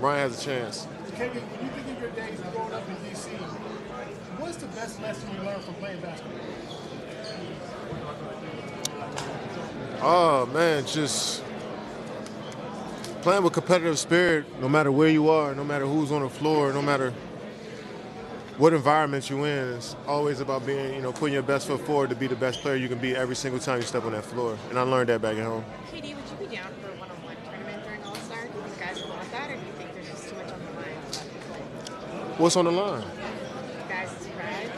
Ryan has a chance. Kevin, when you think of your days growing up in D.C., what's the best lesson you learned from playing basketball? Oh, man, just playing with competitive spirit, no matter where you are, no matter who's on the floor, no matter what environment you're in. It's always about being, putting your best foot forward to be the best player you can be every single time you step on that floor. And I learned that back at home. KD, would you be down for a one-on-one tournament during All-Star? Do you think guys would want that, or do you think there's just too much on the line? What's on the line? Guys' pride?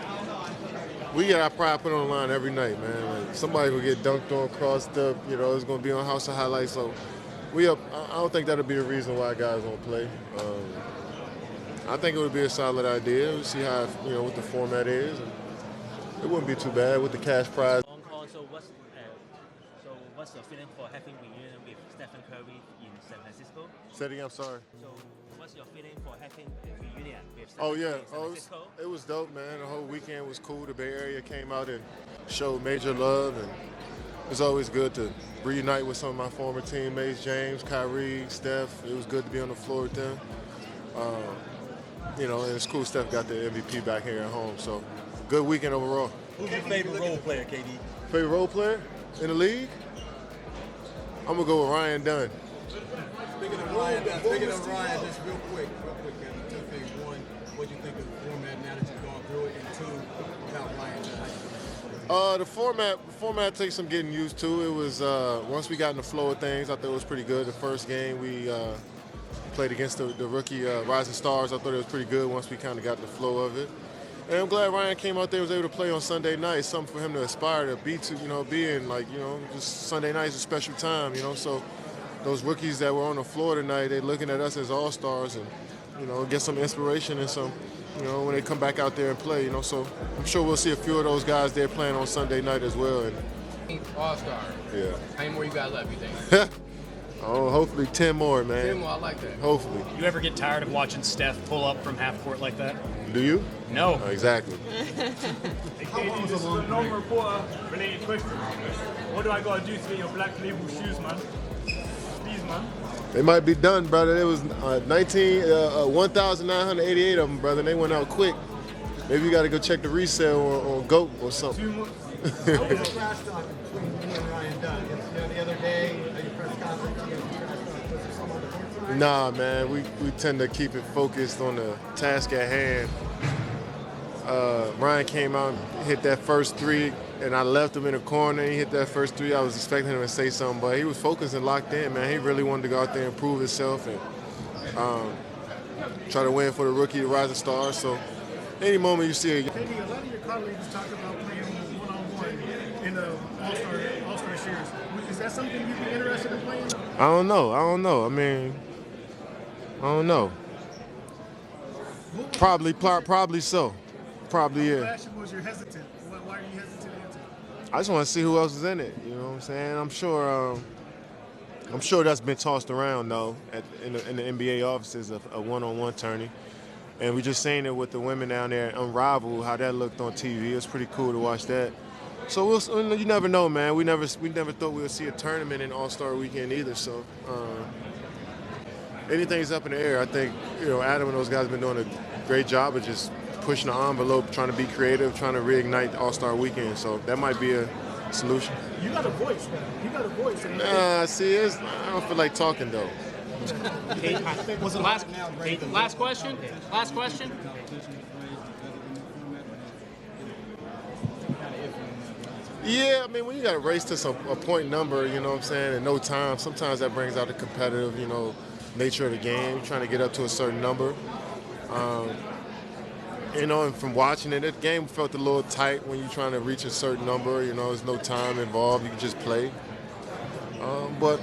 We get our pride put on the line every night, man. Like, somebody will get dunked on, crossed up, it's going to be on House of Highlights. So I don't think that'll be the reason why guys won't play. I think it would be a solid idea. We'll see how, what the format is. And it wouldn't be too bad with the cash prize. What's your feeling for having reunion with Stephen Curry in San Francisco? Say it again, I'm sorry. So what's your feeling for having a reunion with Stephen Oh, Curry yeah. in San Francisco? It was dope, man. The whole weekend was cool. The Bay Area came out and showed major love. And it's always good to reunite with some of my former teammates, James, Kyrie, Steph. It was good to be on the floor with them. And it's cool Steph got the MVP back here at home. So good weekend overall. Who's your favorite role player, KD? Favorite role player in the league? I'm going to go with Ryan Dunn. Speaking of Ryan, just real quick, man. Two things. One, what do you think of the format now that you've gone through it? And two, without Ryan Dunn? The format takes some getting used to. It was once we got in the flow of things, I thought it was pretty good. The first game we played against the rookie Rising Stars. I thought it was pretty good once we kind of got in the flow of it. And I'm glad Ryan came out there, was able to play on Sunday night. It's something for him to aspire to be in, just Sunday night is a special time, So those rookies that were on the floor tonight, they're looking at us as all-stars and, get some inspiration and some, when they come back out there and play, So I'm sure we'll see a few of those guys there playing on Sunday night as well. And All-star. yeah. How many more you got left, you think? Oh, hopefully 10 more, man. 10 more, I like that. Hopefully. You ever get tired of watching Steph pull up from half court like that? Do you? No. Oh, exactly. This is a non-reporter related question. What do I got to do to get your black label shoes, man? Please, man. They might be done, brother. There was 1,988 of them, brother. They went out quick. Maybe you got to go check the resale on GOAT or something. 2 months. How was the trash talk between you and Ryan Dunn? The other day, at your press conference, you guys trash talk. Was there some on the court side? Nah, man. We tend to keep it focused on the task at hand. Ryan came out and hit that first three, and I left him in the corner. He hit that first three. I was expecting him to say something, but he was focused and locked in, man. He really wanted to go out there and prove himself and try to win for the rookie, the Rising Stars. So any moment you see it. KD, a lot of your colleagues talk about playing one-on-one in the All-Star series. Is that something you'd be interested in playing? I don't know. I mean, I don't know. Probably so. Probably, yeah. Fashion was you're hesitant. Why are you hesitant to answer? I just want to see who else is in it. You know what I'm saying? I'm sure that's been tossed around though in the NBA offices of a one-on-one tourney, and we just seen it with the women down there at Unrivaled, how that looked on TV. It was pretty cool to watch that. So you never know, man. We never thought we would see a tournament in All-Star Weekend either. So anything's up in the air. I think Adam and those guys have been doing a great job of just pushing the envelope, trying to be creative, trying to reignite the All-Star Weekend. So that might be a solution. You got a voice, man. You got a voice. I don't feel like talking though. Last question. Yeah, I mean, when you got to race to a point number, you know what I'm saying, in no time, sometimes that brings out the competitive, nature of the game, trying to get up to a certain number. And from watching it, that game felt a little tight when you're trying to reach a certain number. There's no time involved. You can just play. But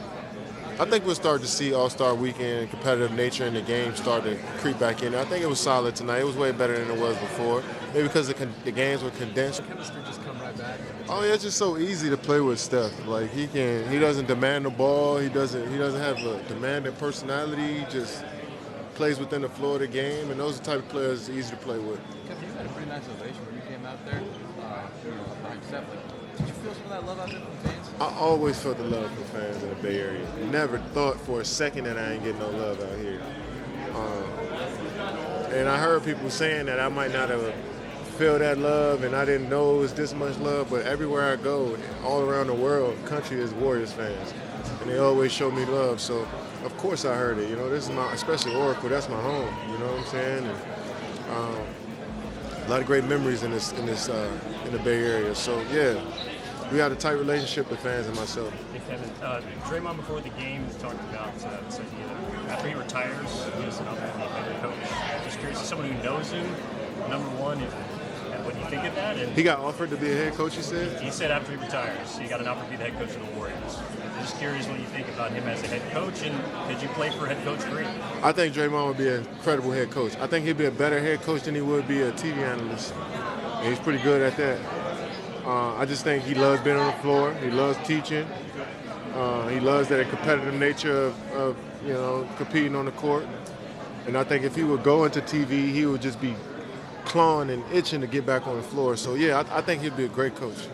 I think we'll start to see All-Star Weekend competitive nature in the game start to creep back in. I think it was solid tonight. It was way better than it was before. Maybe because the games were condensed. Chemistry just come right back. Oh, yeah, it's just so easy to play with Steph. Like he doesn't demand the ball. He doesn't have a demanding personality. He just plays within the flow of the game, and those are the type of players it's easy to play with. Kevin, you had a pretty nice ovation when you came out there. Behind Steph. Did you feel some of that love out there from fans? I always felt the love from fans in the Bay Area. Never thought for a second that I ain't getting no love out here. And I heard people saying that I might not have feel that love, and I didn't know it was this much love, but everywhere I go, all around the world, country is Warriors fans, and they always show me love, so of course I heard it. You know, this is my, especially Oracle, that's my home, you know what I'm saying? And, a lot of great memories in the Bay Area, so yeah, we had a tight relationship with fans and myself. Hey, Kevin, Draymond before the game talked about said after he retires, he was an up to be head coach. Just curious, as someone who knows him, number one, what do you think of that? And He got offered to be a head coach, he said? he said after he retires, he got an offer to be the head coach of the Warriors. I'm just curious what you think about him as a head coach, and could you play for head coach Green? I think Draymond would be an incredible head coach. I think he'd be a better head coach than he would be a TV analyst, and he's pretty good at that. I just think he loves being on the floor. He loves teaching. He loves that competitive nature of competing on the court. And I think if he would go into TV, he would just be clawing and itching to get back on the floor. So yeah, I think he'd be a great coach.